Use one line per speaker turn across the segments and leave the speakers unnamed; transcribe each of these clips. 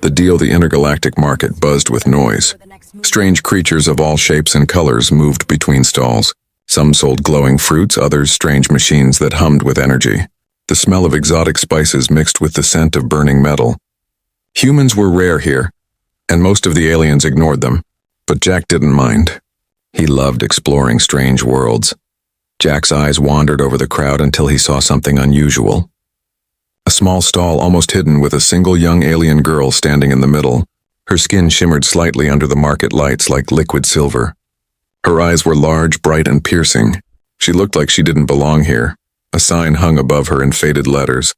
The intergalactic market buzzed with noise. Strange creatures of all shapes and colors moved between stalls. Some sold glowing fruits, others strange machines that hummed with energy. The smell of exotic spices mixed with the scent of burning metal. Humans were rare here, and most of the aliens ignored them. But Jack didn't mind. He loved exploring strange worlds. Jack's eyes wandered over the crowd until he saw something unusual. A small stall almost hidden with a single young alien girl standing in the middle. Her skin shimmered slightly under the market lights like liquid silver. Her eyes were large, bright, and piercing. She looked like she didn't belong here. A sign hung above her in faded letters.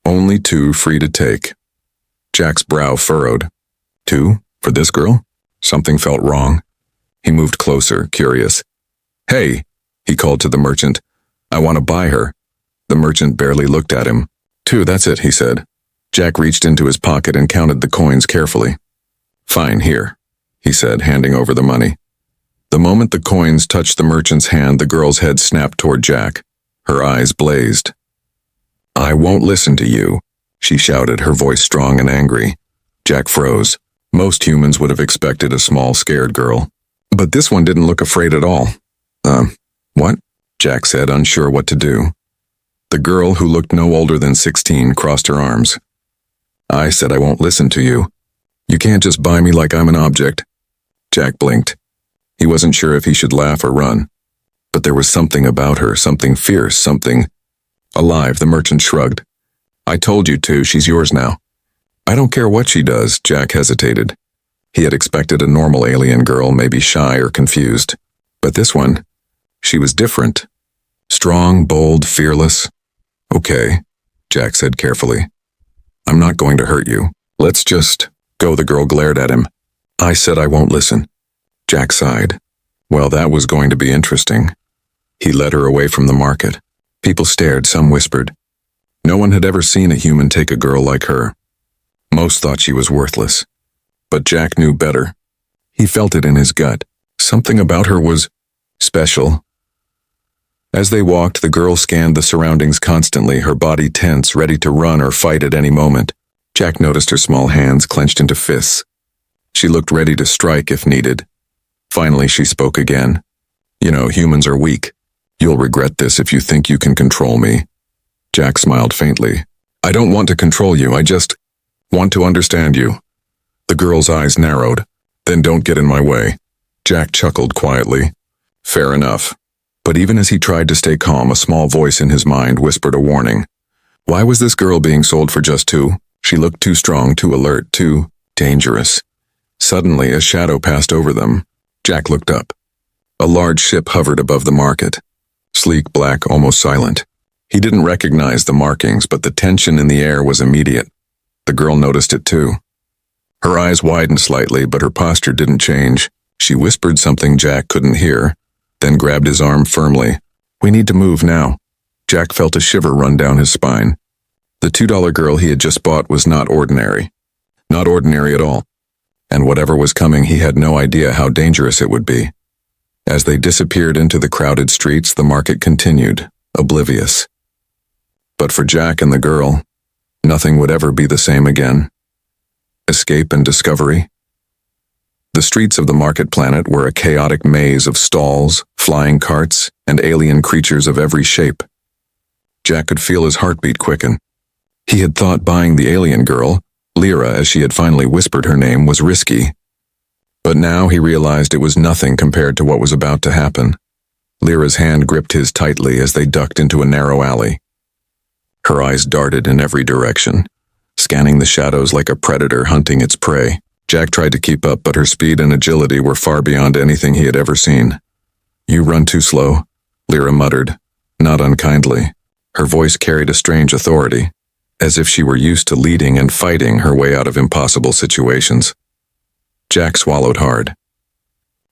Only 2 free to take. Jack's brow furrowed. 2? For this girl? Something felt wrong. He moved closer, curious. Hey, he called to the merchant. I want to buy her. The merchant barely looked at him. 2, that's it, he said. Jack reached into his pocket and counted the coins carefully. Fine, here, he said, handing over the money. The moment the coins touched the merchant's hand, the girl's head snapped toward Jack. Her eyes blazed. I won't listen to you, she shouted, her voice strong and angry. Jack froze. Most humans would have expected a small, scared girl. But this one didn't look afraid at all. What? Jack said, unsure what to do. The girl, who looked no older than 16, crossed her arms. I said I won't listen to you. You can't just buy me like I'm an object. Jack blinked. He wasn't sure if he should laugh or run. But there was something about her, something fierce, something alive. The merchant shrugged. I told you to, she's yours now. I don't care what she does, Jack hesitated. He had expected a normal alien girl, maybe shy or confused. But this one, she was different. Strong, bold, fearless. Okay, Jack said carefully. I'm not going to hurt you. Let's just go. The girl glared at him. I said I won't listen. Jack sighed. Well, that was going to be interesting. He led her away from the market. People stared, some whispered. No one had ever seen a human take a girl like her. Most thought she was worthless. But Jack knew better. He felt it in his gut. Something about her was special. As they walked, the girl scanned the surroundings constantly, her body tense, ready to run or fight at any moment. Jack noticed her small hands clenched into fists. She looked ready to strike if needed. Finally, she spoke again. You know, humans are weak. You'll regret this if you think you can control me. Jack smiled faintly. I don't want to control you, I just want to understand you. The girl's eyes narrowed. Then don't get in my way. Jack chuckled quietly. Fair enough. But even as he tried to stay calm, a small voice in his mind whispered a warning. Why was this girl being sold for just 2? She looked too strong, too alert, too dangerous. Suddenly, a shadow passed over them. Jack looked up. A large ship hovered above the market. Sleek, black, almost silent. He didn't recognize the markings, but the tension in the air was immediate. The girl noticed it too. Her eyes widened slightly, but her posture didn't change. She whispered something Jack couldn't hear, then grabbed his arm firmly. We need to move now. Jack felt a shiver run down his spine. The $2 girl he had just bought was not ordinary. Not ordinary at all. And whatever was coming, he had no idea how dangerous it would be. As they disappeared into the crowded streets, the market continued, oblivious. But for Jack and the girl, nothing would ever be the same again. Escape and discovery. The streets of the market planet were a chaotic maze of stalls, flying carts, and alien creatures of every shape. Jack could feel his heartbeat quicken. He had thought buying the alien girl, Lyra as she had finally whispered her name, was risky. But now he realized it was nothing compared to what was about to happen. Lyra's hand gripped his tightly as they ducked into a narrow alley. Her eyes darted in every direction, scanning the shadows like a predator hunting its prey. Jack tried to keep up, but her speed and agility were far beyond anything he had ever seen. You run too slow, Lyra muttered, not unkindly. Her voice carried a strange authority, as if she were used to leading and fighting her way out of impossible situations. Jack swallowed hard.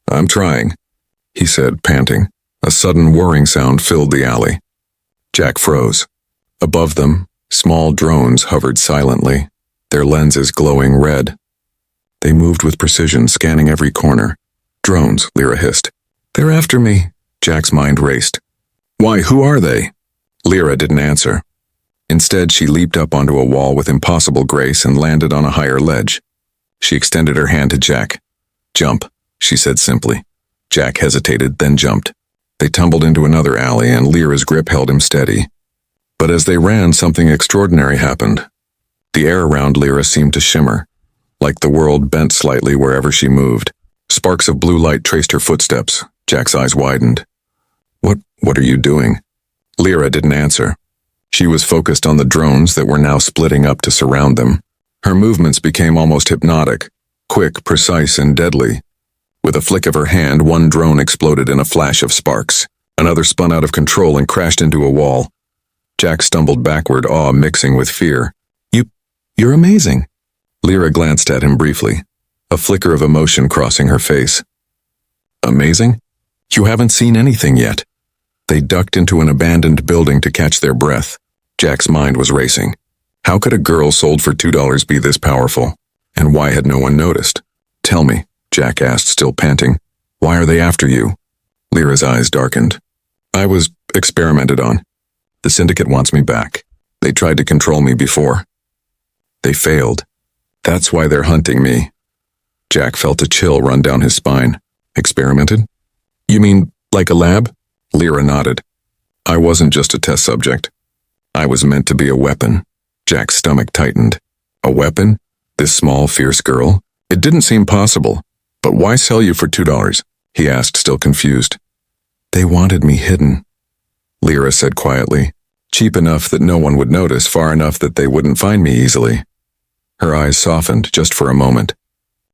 I'm trying, he said, panting. A sudden whirring sound filled the alley. Jack froze. Above them, small drones hovered silently, their lenses glowing red. They moved with precision, scanning every corner. Drones, Lyra hissed. They're after me. Jack's mind raced. Why, who are they? Lyra didn't answer. Instead, she leaped up onto a wall with impossible grace and landed on a higher ledge. She extended her hand to Jack. "Jump," she said simply. Jack hesitated, then jumped. They tumbled into another alley, and Lyra's grip held him steady. But as they ran, something extraordinary happened. The air around Lyra seemed to shimmer, like the world bent slightly wherever she moved. Sparks of blue light traced her footsteps. Jack's eyes widened. What are you doing?" Lyra didn't answer. She was focused on the drones that were now splitting up to surround them. Her movements became almost hypnotic, quick, precise, and deadly. With a flick of her hand, one drone exploded in a flash of sparks. Another spun out of control and crashed into a wall. Jack stumbled backward, awe mixing with fear. You're amazing." Lyra glanced at him briefly, a flicker of emotion crossing her face. "Amazing? You haven't seen anything yet." They ducked into an abandoned building to catch their breath. Jack's mind was racing. How could a girl sold for $2 be this powerful? And why had no one noticed? "Tell me," Jack asked, still panting. "Why are they after you?" Lyra's eyes darkened. "I was experimented on. The syndicate wants me back. They tried to control me before. They failed. That's why they're hunting me." Jack felt a chill run down his spine. "Experimented? You mean like a lab?" Lyra nodded. "I wasn't just a test subject. I was meant to be a weapon." Jack's stomach tightened. A weapon? This small, fierce girl? It didn't seem possible. "But why sell you for $2? He asked, still confused. "They wanted me hidden," Lyra said quietly. "Cheap enough that no one would notice, far enough that they wouldn't find me easily." Her eyes softened just for a moment.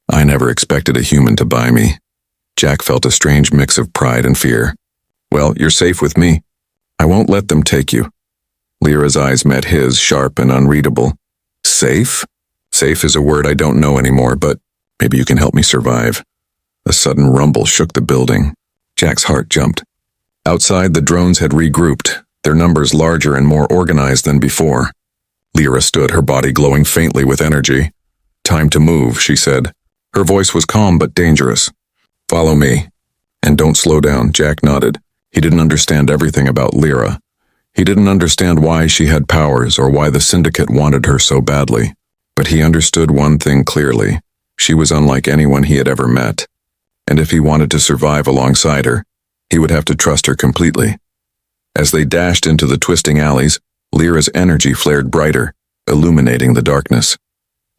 "I never expected a human to buy me." Jack felt a strange mix of pride and fear. "Well, you're safe with me. I won't let them take you." Lyra's eyes met his, sharp and unreadable. "Safe? Safe is a word I don't know anymore, but maybe you can help me survive." A sudden rumble shook the building. Jack's heart jumped. Outside, the drones had regrouped, their numbers larger and more organized than before. Lyra stood, her body glowing faintly with energy. "Time to move," she said. Her voice was calm but dangerous. "Follow me. And don't slow down," Jack nodded. He didn't understand everything about Lyra. He didn't understand why she had powers or why the syndicate wanted her so badly. But he understood one thing clearly. She was unlike anyone he had ever met. And if he wanted to survive alongside her, he would have to trust her completely. As they dashed into the twisting alleys, Lyra's energy flared brighter, illuminating the darkness.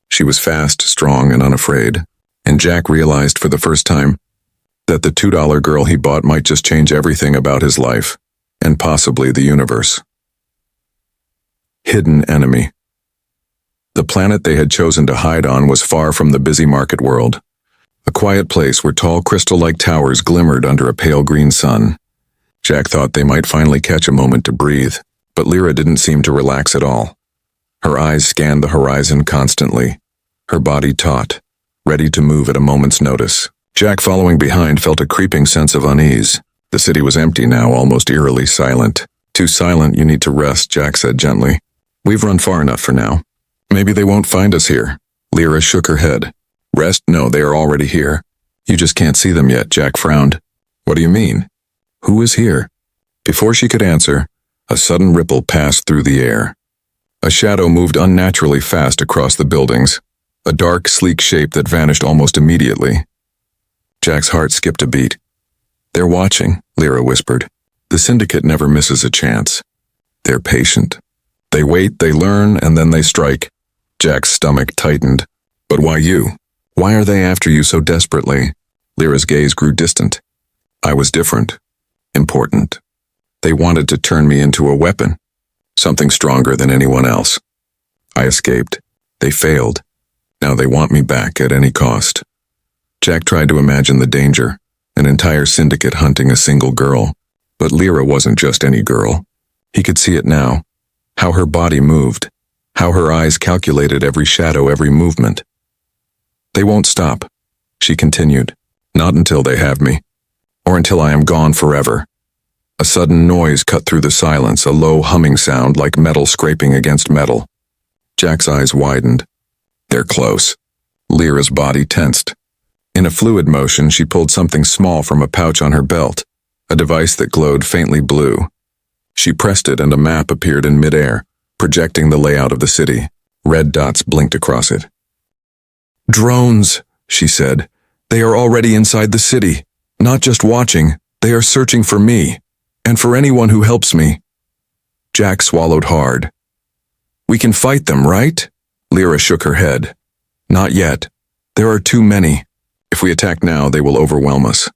She was fast, strong, and unafraid, and Jack realized for the first time that the $2 girl he bought might just change everything about his life, and possibly the universe. Hidden enemy. The planet they had chosen to hide on was far from the busy market world, a quiet place where tall crystal-like towers glimmered under a pale green sun. Jack thought they might finally catch a moment to breathe, but Lyra didn't seem to relax at all. Her eyes scanned the horizon constantly, her body taut, ready to move at a moment's notice. Jack, following behind, felt a creeping sense of unease. The city was empty now, almost eerily silent. "Too silent, you need to rest," Jack said gently. "We've run far enough for now. Maybe they won't find us here." Lyra shook her head. "Rest? No, they are already here. You just can't see them yet," Jack frowned. "What do you mean? Who is here?" Before she could answer, a sudden ripple passed through the air. A shadow moved unnaturally fast across the buildings, a dark, sleek shape that vanished almost immediately. Jack's heart skipped a beat. "They're watching," Lyra whispered. "The syndicate never misses a chance. They're patient. They wait, they learn, and then they strike." Jack's stomach tightened. "But why you? Why are they after you so desperately?" Lyra's gaze grew distant. "I was different. Important. They wanted to turn me into a weapon. Something stronger than anyone else. I escaped. They failed. Now they want me back at any cost." Jack tried to imagine the danger, an entire syndicate hunting a single girl. But Lyra wasn't just any girl. He could see it now. How her body moved. How her eyes calculated every shadow, every movement. "They won't stop," she continued. "Not until they have me. Or until I am gone forever." A sudden noise cut through the silence, a low humming sound like metal scraping against metal. Jack's eyes widened. "They're close." Lyra's body tensed. In a fluid motion, she pulled something small from a pouch on her belt, a device that glowed faintly blue. She pressed it and a map appeared in midair, projecting the layout of the city. Red dots blinked across it. "Drones," she said. "They are already inside the city. Not just watching, they are searching for me, and for anyone who helps me." Jack swallowed hard. "We can fight them, right?" Lyra shook her head. "Not yet. There are too many. If we attack now, they will overwhelm us.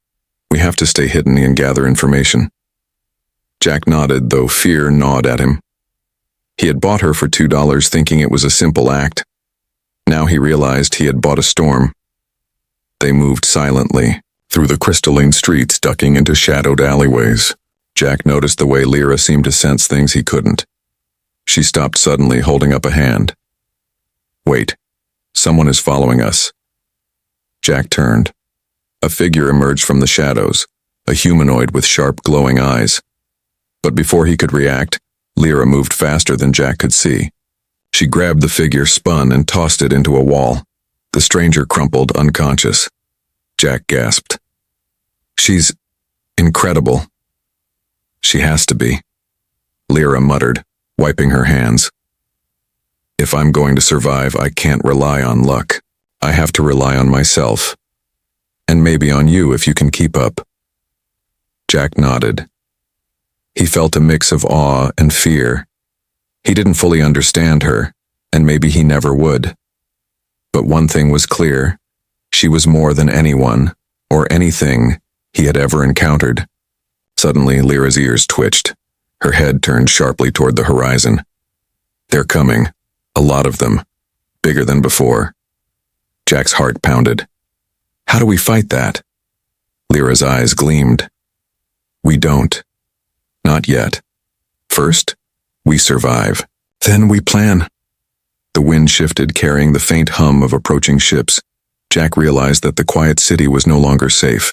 We have to stay hidden and gather information." Jack nodded, though fear gnawed at him. He had bought her for $2 thinking it was a simple act. Now he realized he had bought a storm. They moved silently, through the crystalline streets, ducking into shadowed alleyways. Jack noticed the way Lyra seemed to sense things he couldn't. She stopped suddenly, holding up a hand. "Wait. Someone is following us." Jack turned. A figure emerged from the shadows, a humanoid with sharp, glowing eyes. But before he could react, Lyra moved faster than Jack could see. She grabbed the figure, spun, and tossed it into a wall. The stranger crumpled, unconscious. Jack gasped. "She's incredible." "She has to be," Lyra muttered, wiping her hands. "If I'm going to survive, I can't rely on luck. I have to rely on myself. And maybe on you if you can keep up." Jack nodded. He felt a mix of awe and fear. He didn't fully understand her, and maybe he never would. But one thing was clear. She was more than anyone, or anything, he had ever encountered. Suddenly, Lyra's ears twitched. Her head turned sharply toward the horizon. "They're coming. A lot of them. Bigger than before." Jack's heart pounded. "How do we fight that?" Lyra's eyes gleamed. "We don't. Not yet. First, we survive. Then we plan." The wind shifted, carrying the faint hum of approaching ships. Jack realized that the quiet city was no longer safe.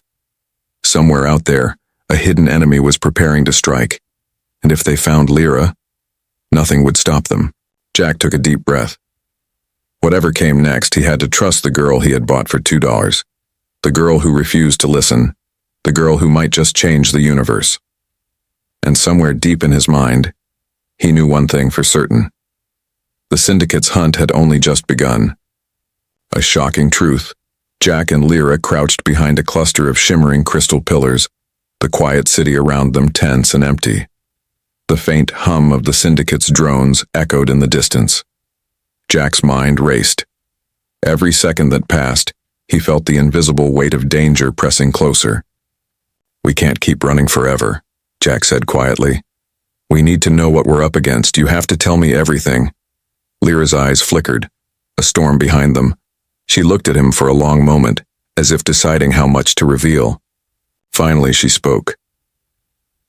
Somewhere out there, a hidden enemy was preparing to strike. And if they found Lyra, nothing would stop them. Jack took a deep breath. Whatever came next, he had to trust the girl he had bought for $2. The girl who refused to listen. The girl who might just change the universe. And somewhere deep in his mind, he knew one thing for certain. The Syndicate's hunt had only just begun. A shocking truth. Jack and Lyra crouched behind a cluster of shimmering crystal pillars, the quiet city around them tense and empty. The faint hum of the Syndicate's drones echoed in the distance. Jack's mind raced. Every second that passed, he felt the invisible weight of danger pressing closer. "We can't keep running forever," Jack said quietly. "We need to know what we're up against. You have to tell me everything." Lyra's eyes flickered, a storm behind them. She looked at him for a long moment, as if deciding how much to reveal. Finally, she spoke.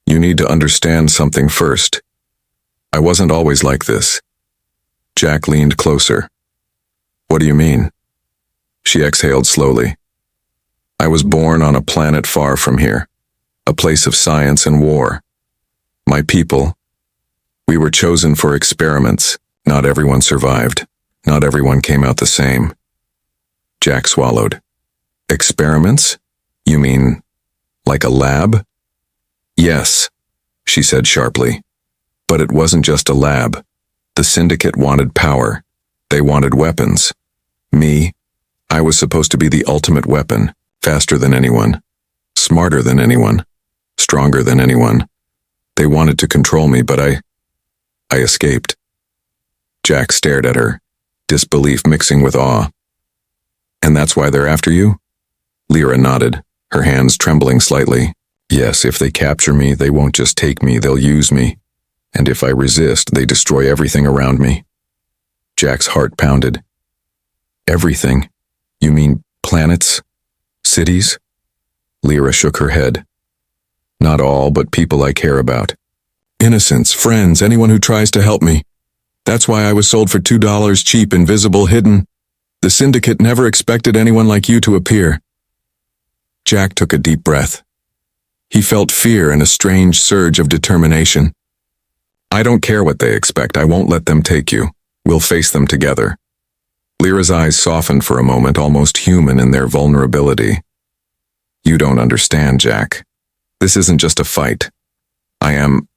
"You need to understand something first. I wasn't always like this." Jack leaned closer. "What do you mean?" She exhaled slowly. "I was born on a planet far from here, a place of science and war. My people, we were chosen for experiments. Not everyone survived. Not everyone came out the same." Jack swallowed. "Experiments? You mean, like a lab?" "Yes," she said sharply. "But it wasn't just a lab. The Syndicate wanted power. They wanted weapons. Me, I was supposed to be the ultimate weapon, faster than anyone, smarter than anyone, stronger than anyone. They wanted to control me, but I escaped." Jack stared at her, disbelief mixing with awe. "And that's why they're after you?" Lyra nodded, her hands trembling slightly. "Yes, if they capture me, they won't just take me, they'll use me. And if I resist, they destroy everything around me." Jack's heart pounded. "Everything? You mean planets? Cities?" Lyra shook her head. "Not all, but people I care about. Innocents, friends, anyone who tries to help me. That's why I was sold for $2, cheap, invisible, hidden. The Syndicate never expected anyone like you to appear." Jack took a deep breath. He felt fear and a strange surge of determination. "I don't care what they expect. I won't let them take you. We'll face them together." Lyra's eyes softened for a moment, almost human in their vulnerability. "You don't understand, Jack. This isn't just a fight. I am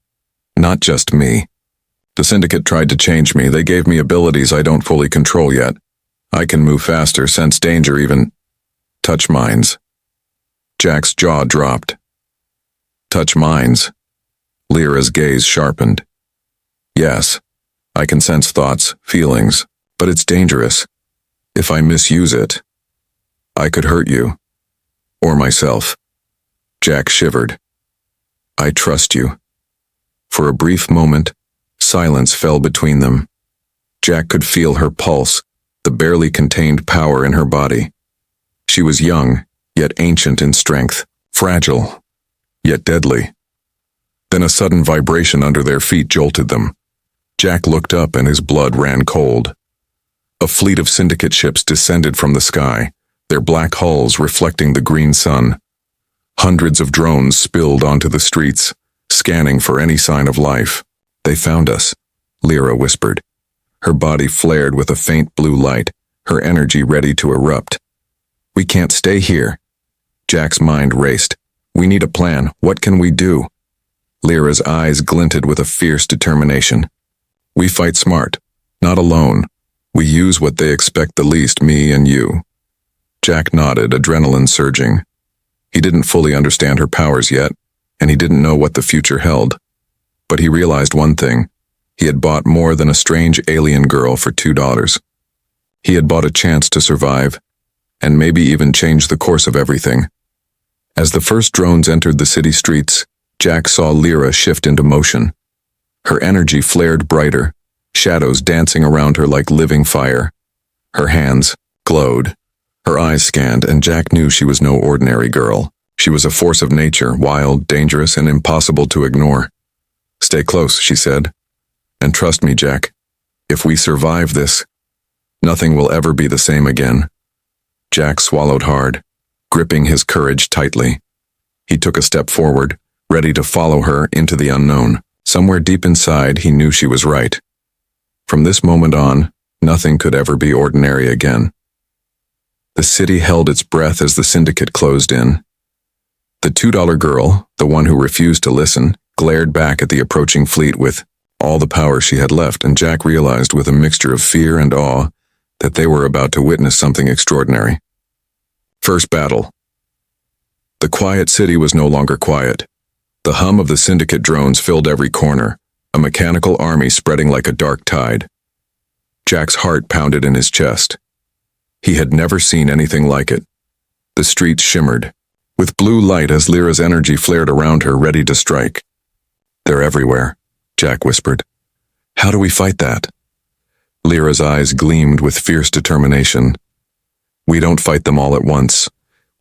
not just me. The Syndicate tried to change me. They gave me abilities I don't fully control yet. I can move faster, sense danger, even touch minds. Jack's jaw dropped. Touch minds. Lyra's gaze sharpened. Yes, I can sense thoughts, feelings, but it's dangerous. If I misuse it, I could hurt you. Or myself. Jack shivered. I trust you. For a brief moment, silence fell between them. Jack could feel her pulse, the barely contained power in her body. She was young, yet ancient in strength, fragile, yet deadly. Then a sudden vibration under their feet jolted them. Jack looked up and his blood ran cold. A fleet of Syndicate ships descended from the sky, their black hulls reflecting the green sun. Hundreds of drones spilled onto the streets, scanning for any sign of life. They found us, Lyra whispered. Her body flared with a faint blue light, her energy ready to erupt. We can't stay here. Jack's mind raced. We need a plan. What can we do? Lyra's eyes glinted with a fierce determination. We fight smart, not alone. We use what they expect the least, me and you. Jack nodded, adrenaline surging. He didn't fully understand her powers yet, and he didn't know what the future held. But he realized one thing. He had bought more than a strange alien girl for $2. He had bought a chance to survive, and maybe even change the course of everything. As the first drones entered the city streets, Jack saw Lyra shift into motion. Her energy flared brighter, shadows dancing around her like living fire. Her hands glowed. Her eyes scanned, and Jack knew she was no ordinary girl. She was a force of nature, wild, dangerous, and impossible to ignore. Stay close, she said. And trust me, Jack. If we survive this, nothing will ever be the same again. Jack swallowed hard, gripping his courage tightly. He took a step forward, ready to follow her into the unknown. Somewhere deep inside, he knew she was right. From this moment on, nothing could ever be ordinary again. The city held its breath as the Syndicate closed in. The $2 girl, the one who refused to listen, glared back at the approaching fleet with all the power she had left, and Jack realized with a mixture of fear and awe that they were about to witness something extraordinary. First battle. The quiet city was no longer quiet. The hum of the Syndicate drones filled every corner, a mechanical army spreading like a dark tide. Jack's heart pounded in his chest. He had never seen anything like it. The streets shimmered, with blue light as Lyra's energy flared around her, ready to strike. They're everywhere, Jack whispered. How do we fight that? Lyra's eyes gleamed with fierce determination. We don't fight them all at once.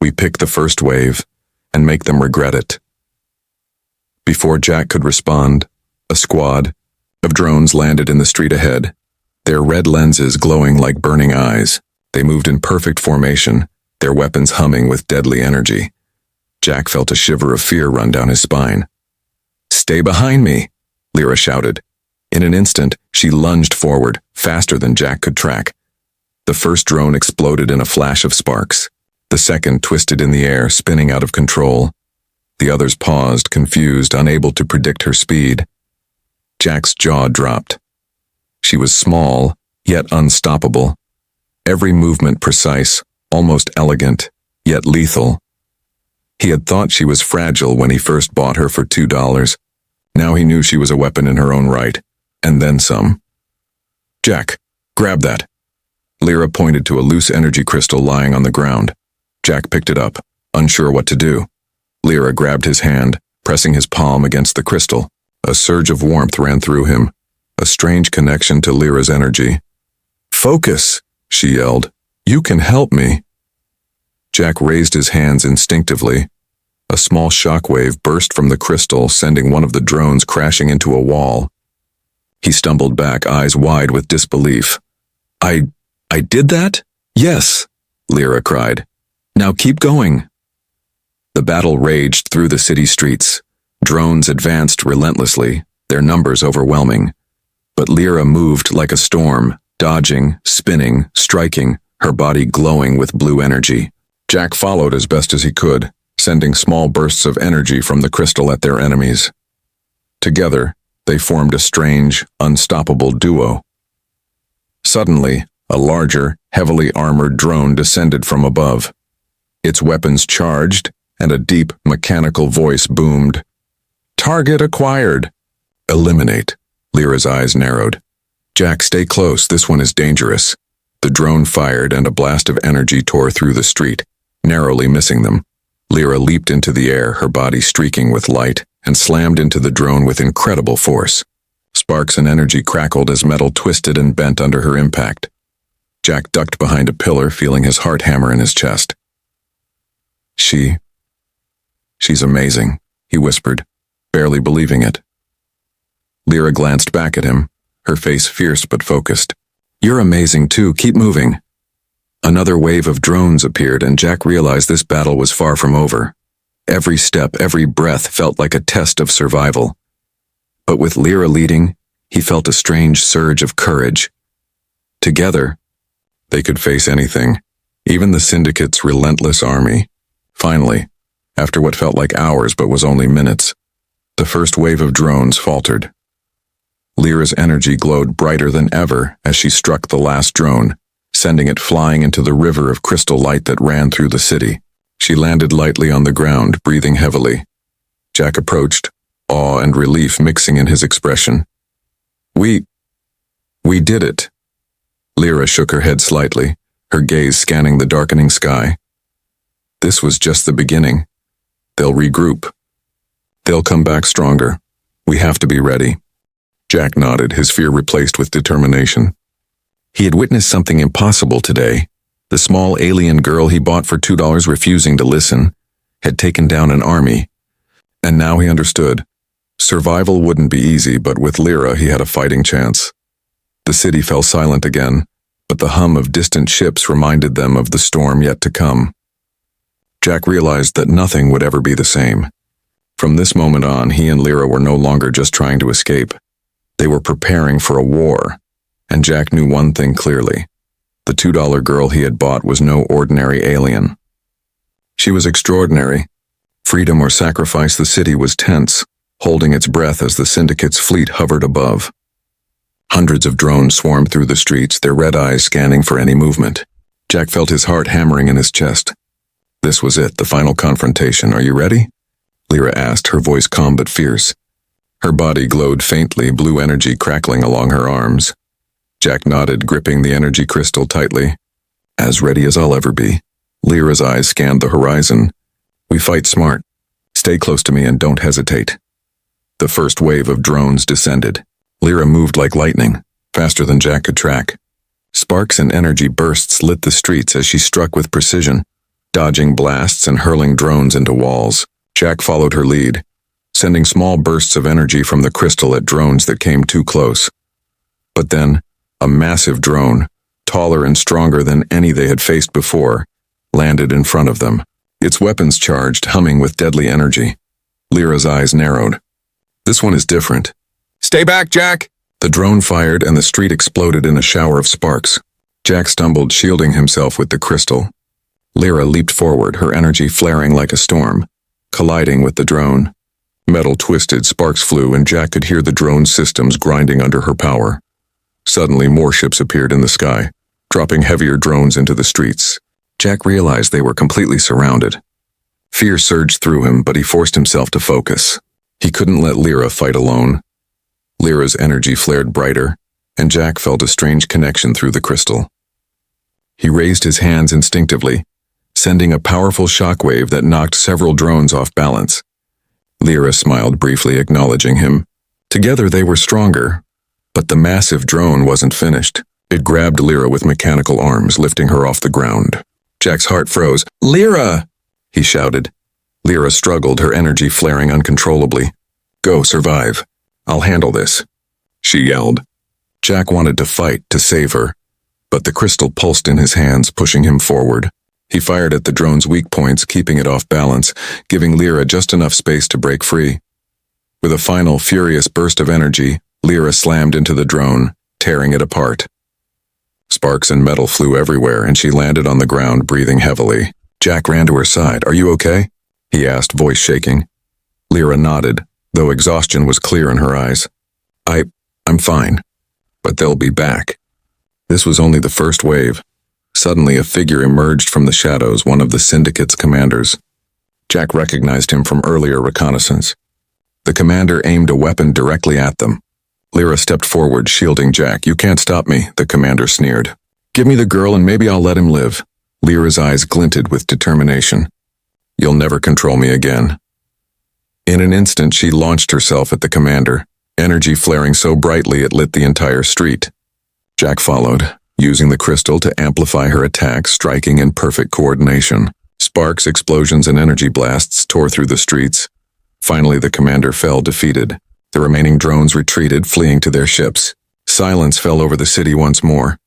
We pick the first wave and make them regret it. Before Jack could respond, a squad of drones landed in the street ahead, their red lenses glowing like burning eyes. They moved in perfect formation, their weapons humming with deadly energy. Jack felt a shiver of fear run down his spine. Stay behind me, Lyra shouted. In an instant, she lunged forward, faster than Jack could track. The first drone exploded in a flash of sparks. The second twisted in the air, spinning out of control. The others paused, confused, unable to predict her speed. Jack's jaw dropped. She was small, yet unstoppable. Every movement precise, almost elegant, yet lethal. He had thought she was fragile when he first bought her for $2. Now he knew she was a weapon in her own right, and then some. Jack, grab that. Lyra pointed to a loose energy crystal lying on the ground. Jack picked it up, unsure what to do. Lyra grabbed his hand, pressing his palm against the crystal. A surge of warmth ran through him, a strange connection to Lyra's energy. Focus, she yelled. You can help me. Jack raised his hands instinctively. A small shockwave burst from the crystal, sending one of the drones crashing into a wall. He stumbled back, eyes wide with disbelief. I did that? Yes, Lyra cried. Now keep going. The battle raged through the city streets. Drones advanced relentlessly, their numbers overwhelming. But Lyra moved like a storm, dodging, spinning, striking, her body glowing with blue energy. Jack followed as best as he could, sending small bursts of energy from the crystal at their enemies. Together, They formed a strange, unstoppable duo. Suddenly, a larger, heavily armored drone descended from above. Its weapons charged, and a deep, mechanical voice boomed. "Target acquired." "Eliminate." Lyra's eyes narrowed. "Jack, stay close. This one is dangerous." The drone fired, and a blast of energy tore through the street, narrowly missing them. Lyra leaped into the air, her body streaking with light, and slammed into the drone with incredible force. Sparks and energy crackled as metal twisted and bent under her impact. Jack ducked behind a pillar, feeling his heart hammer in his chest. She's amazing," he whispered, barely believing it. Lyra glanced back at him, her face fierce but focused. "You're amazing too, keep moving." Another wave of drones appeared, and Jack realized this battle was far from over. Every step, every breath felt like a test of survival. But with Lyra leading, he felt a strange surge of courage. Together, they could face anything, even the Syndicate's relentless army. Finally, after what felt like hours but was only minutes, the first wave of drones faltered. Lyra's energy glowed brighter than ever as she struck the last drone, sending it flying into the river of crystal light that ran through the city. She landed lightly on the ground, breathing heavily. Jack approached, awe and relief mixing in his expression. We did it." Lyra shook her head slightly, her gaze scanning the darkening sky. "This was just the beginning. They'll regroup. They'll come back stronger. We have to be ready." Jack nodded, his fear replaced with determination. He had witnessed something impossible today. The small alien girl he bought for $2 refusing to listen had taken down an army. And now he understood. Survival wouldn't be easy, but with Lyra he had a fighting chance. The city fell silent again, but the hum of distant ships reminded them of the storm yet to come. Jack realized that nothing would ever be the same. From this moment on, he and Lyra were no longer just trying to escape. They were preparing for a war, and Jack knew one thing clearly. The $2 girl he had bought was no ordinary alien. She was extraordinary. Freedom or sacrifice, the city was tense, holding its breath as the Syndicate's fleet hovered above. Hundreds of drones swarmed through the streets, their red eyes scanning for any movement. Jack felt his heart hammering in his chest. This was it, the final confrontation. "Are you ready?" Lyra asked, her voice calm but fierce. Her body glowed faintly, blue energy crackling along her arms. Jack nodded, gripping the energy crystal tightly. "As ready as I'll ever be." Lyra's eyes scanned the horizon. "We fight smart. Stay close to me and don't hesitate." The first wave of drones descended. Lyra moved like lightning, faster than Jack could track. Sparks and energy bursts lit the streets as she struck with precision, dodging blasts and hurling drones into walls. Jack followed her lead, sending small bursts of energy from the crystal at drones that came too close. But then, a massive drone, taller and stronger than any they had faced before, landed in front of them, its weapons charged, humming with deadly energy. Lyra's eyes narrowed. "This one is different." "Stay back, Jack!" The drone fired and the street exploded in a shower of sparks. Jack stumbled, shielding himself with the crystal. Lyra leaped forward, her energy flaring like a storm, colliding with the drone. Metal twisted, sparks flew, and Jack could hear the drone's systems grinding under her power. Suddenly, more ships appeared in the sky, dropping heavier drones into the streets. Jack realized they were completely surrounded. Fear surged through him, but he forced himself to focus. He couldn't let Lyra fight alone. Lyra's energy flared brighter, and Jack felt a strange connection through the crystal. He raised his hands instinctively, sending a powerful shockwave that knocked several drones off balance. Lyra smiled briefly, acknowledging him. Together they were stronger, but the massive drone wasn't finished. It grabbed Lyra with mechanical arms, lifting her off the ground. Jack's heart froze. "Lyra!" he shouted. Lyra struggled, her energy flaring uncontrollably. "Go, survive. I'll handle this," she yelled. Jack wanted to fight, to save her, but the crystal pulsed in his hands, pushing him forward. He fired at the drone's weak points, keeping it off balance, giving Lyra just enough space to break free. With a final, furious burst of energy, Lyra slammed into the drone, tearing it apart. Sparks and metal flew everywhere, and she landed on the ground, breathing heavily. Jack ran to her side. "Are you okay?" he asked, voice shaking. Lyra nodded, though exhaustion was clear in her eyes. I'm fine. But they'll be back. This was only the first wave. Suddenly, a figure emerged from the shadows, one of the Syndicate's commanders. Jack recognized him from earlier reconnaissance. The commander aimed a weapon directly at them. Lyra stepped forward, shielding Jack. "You can't stop me," the commander sneered. "Give me the girl and maybe I'll let him live." Lyra's eyes glinted with determination. "You'll never control me again." In an instant, she launched herself at the commander, energy flaring so brightly it lit the entire street. Jack followed, using the crystal to amplify her attack, striking in perfect coordination. Sparks, explosions, and energy blasts tore through the streets. Finally, the commander fell defeated. The remaining drones retreated, fleeing to their ships. Silence fell over the city once more.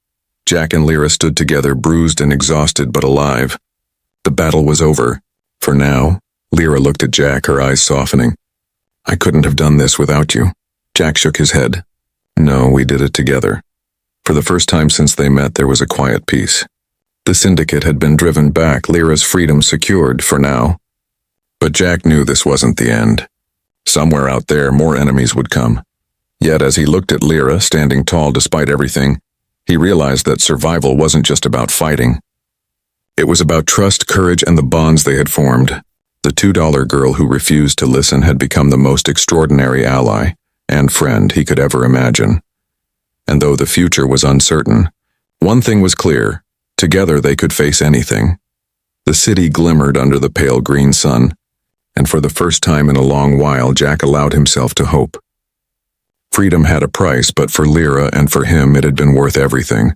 Jack and Lyra stood together, bruised and exhausted but alive. The battle was over. For now. Lyra looked at Jack, her eyes softening. "I couldn't have done this without you." Jack shook his head. "No, we did it together." For the first time since they met, there was a quiet peace. The Syndicate had been driven back, Lyra's freedom secured for now. But Jack knew this wasn't the end. Somewhere out there, more enemies would come. Yet as he looked at Lyra, standing tall despite everything, he realized that survival wasn't just about fighting. It was about trust, courage, and the bonds they had formed. The $2 girl who refused to listen had become the most extraordinary ally and friend he could ever imagine. And though the future was uncertain, one thing was clear: together they could face anything. The city glimmered under the pale green sun, and for the first time in a long while, Jack allowed himself to hope. Freedom had a price, but for Lyra and for him it had been worth everything.